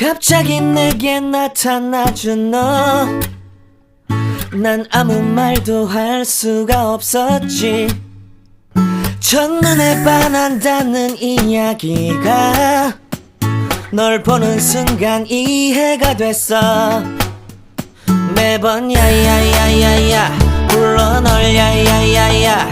갑자기 내게 나타나준 너, 난 아무 말도 할 수가 없었지. 첫눈에 반한다는 이야기가 널 보는 순간 이해가 됐어. 매번 야야야야야 불러 널 야야야야,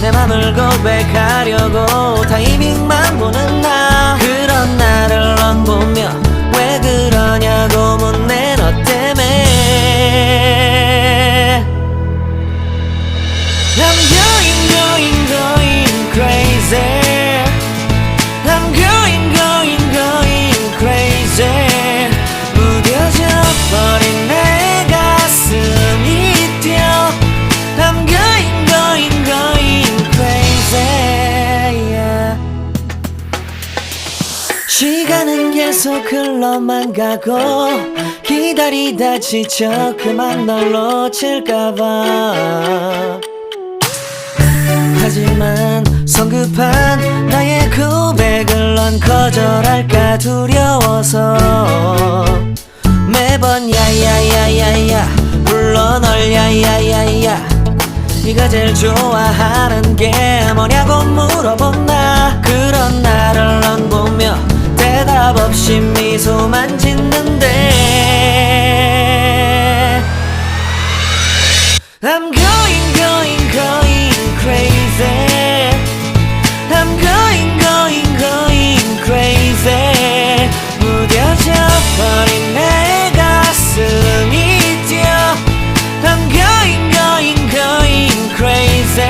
내 맘을 고백하려고 타이밍만 보는 나. 그런 나를 넌 보며 왜 그러냐고 묻네. 너 때문에 I'm going crazy. I'm going crazy. 무뎌져 버린 내 가슴이 뛰어. I'm going crazy, yeah. 시간은 계속 흘러만 가고 기다리다 지쳐 그만 널 놓칠까봐. 하지만 성급한 나의 고백을 넌 거절할까 두려워서 매번 야야야야야 불러 널 야야야야. 네가 제일 좋아하는 게 뭐냐고 물어본 나. 그런 나를 넌 보며 대답 없이 미소만 짓는데 I'm going crazy. I'm going crazy. 무뎌져 버린 내 가슴이 뛰어. I'm going crazy,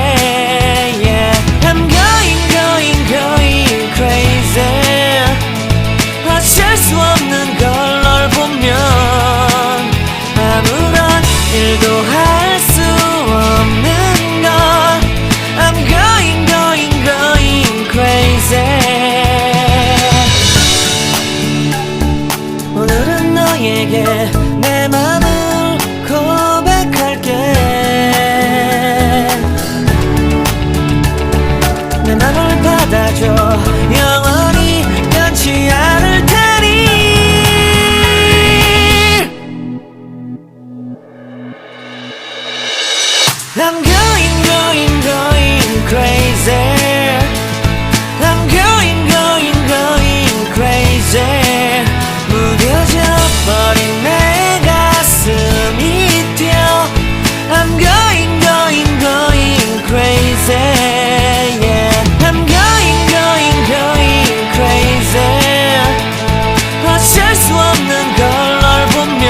yeah. I'm going crazy. 어쩔 수 없는 걸 널 보면 아무런 일도 할 수 없는 걸. I'm going crazy. 오늘은 너에게 내 맘을 고백할게. 내 맘을 받아줘. 영원히 변치 않을 테니. I'm going crazy. I'm going crazy. 무뎌져 버린 내 가슴이 뛰어. I'm going crazy, yeah. I'm going crazy. 어쩔 수 없는 걸 널 보면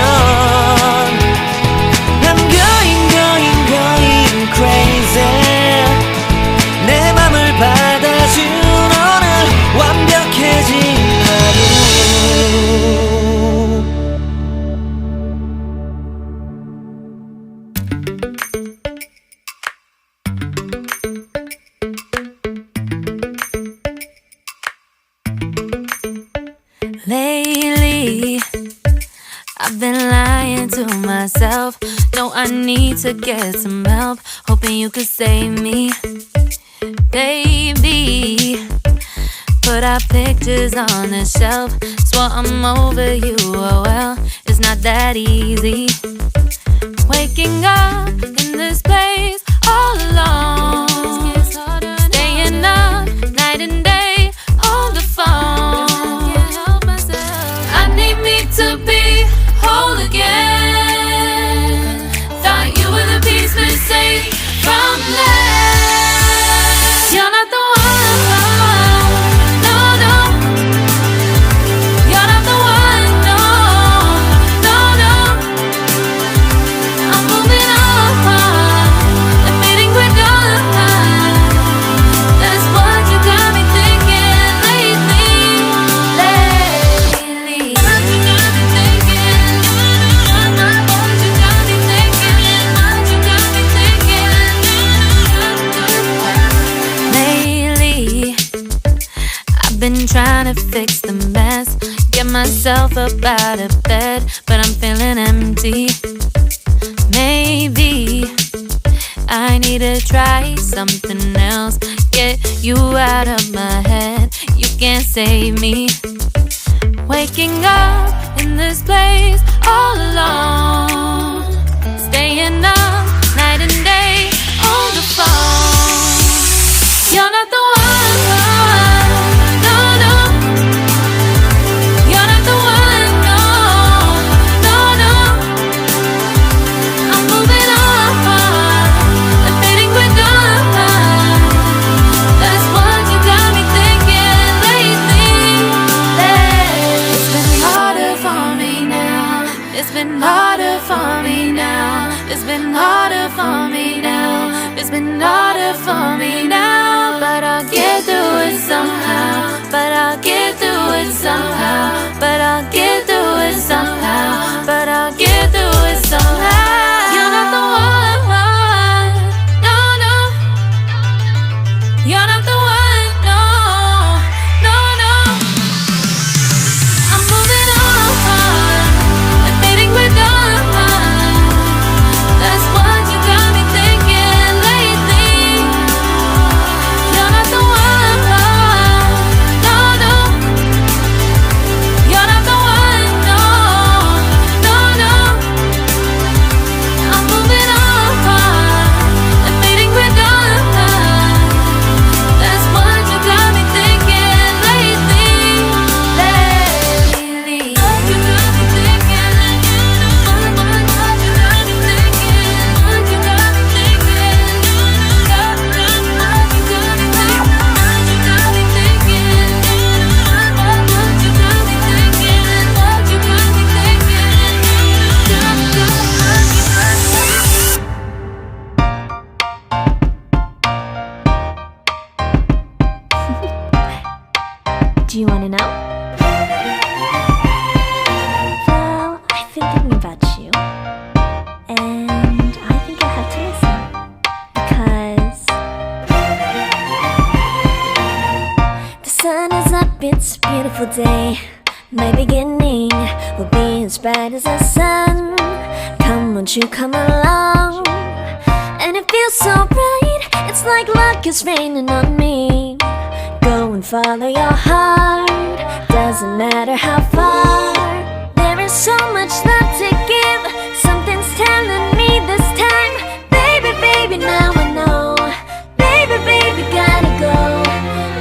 I'm going crazy. 내 맘을 받아준 오늘 완벽해진 하루. Lately, I've been lying to myself. No, I need to get some help. Hoping you could save me, baby. Put our pictures on the shelf. Swore I'm over you, oh well, it's not that easy. Waking up in this place all alone. Staying up night and day on the phone. To be whole again. Thought you were the piece missing from left. You're not the one, no, no. You're not the one, no, no, no. I'm moving on, admitting we're done. That's what you got me thinking lately. Been trying to fix the mess, get myself up out of bed, but I'm feeling empty. Maybe I need to try something else, get you out of my head. You can't save me. Waking up in this place all alone, staying up night and day on the phone. You're not the one, no, no. You're not the one, no, no, no. I'm moving on, I'm fading goodbye. That's what you got me thinking lately. It's been harder for me now. It's been harder for me now. It's been harder for me now. It's been harder for me now. But I'll get through it somehow. But I'll get through it somehow. But I'll get through it somehow. But I'll get through it somehow. You're not the one, no, no. You're not the one, no, no, no. I'm moving on, I'm fading goodbye. That's what you got me thinking lately. You're not the one, no, no. You're not the one, no, no, no. I'm moving on, I'm fading goodbye. That's what you got me thinking lately. What you got me thinking, what you got me thinking, what you got me thinking, what you got me thinking, what you got me thinking, what you got me thinking, what you got me thinking. Do you want to know? Well, I've been thinking about you, and I think I have to listen because the sun is up, it's a beautiful day. My beginning will be as bright as the sun. Come, won't you come along? And it feels so bright, it's like luck is raining on me. Go and follow your heart, doesn't matter how far. There is so much love to give, something's telling me this time. Baby, baby, now I know. Baby, baby, gotta go.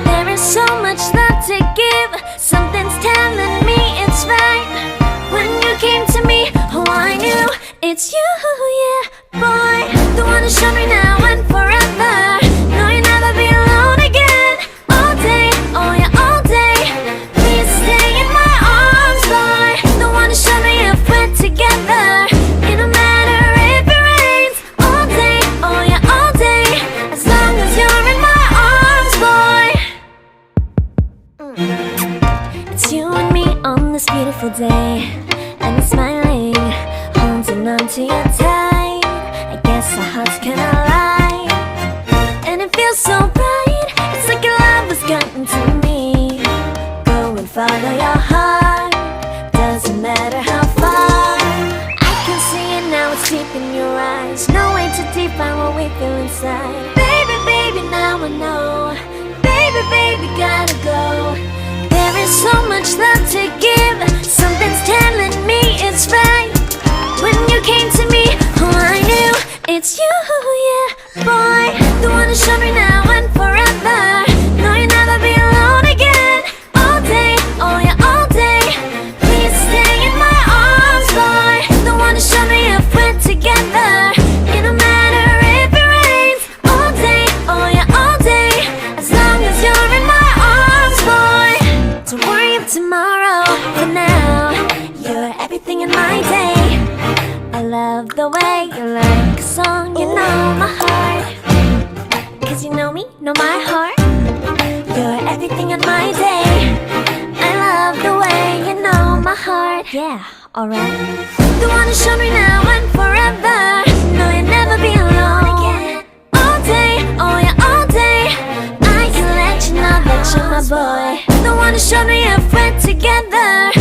There is so much love to give, something's telling me it's right. When you came to me, oh I knew it's you, yeah, boy. The one who showed me now and forever. No, you'll never be alone again. All day, oh yeah, all day. Please stay in my arms, boy. The one who showed me if we're together. It don't matter if it rains. All day, oh yeah, all day. As long as you're in my arms, boy. It's you and me on this beautiful day, and it's smiling, holding on to you tight. I guess our hearts can align, and it feels so bright. It's like your love has gotten to me. Go and follow your heart, doesn't matter how far. I can see it now, it's deep in your eyes. No way to define what we feel inside. Baby, baby, now I know. Baby, baby, gotta go. There is so much love to give, something's telling me it's right. When you came to me, oh I knew it's you, yeah, boy. The one who showed me now and forever. No, you'll never be alone again. All day, oh yeah, all day. Please stay in my arms, boy. The one who showed me if we're together. It don't matter if it rains. All day, oh yeah, all day. As long as you're in my arms, boy. Don't worry about tomorrow. For now, you're everything in my day. I love the way you like a song. You know my heart, 'cause you know me, know my heart. You're everything in my day. I love the way you know my heart. Yeah, alright. The one who showed me now and forever. No, you'll never be alone again. All day, oh yeah, all day. I can let you know that you're my boy. The one who showed me if we're together.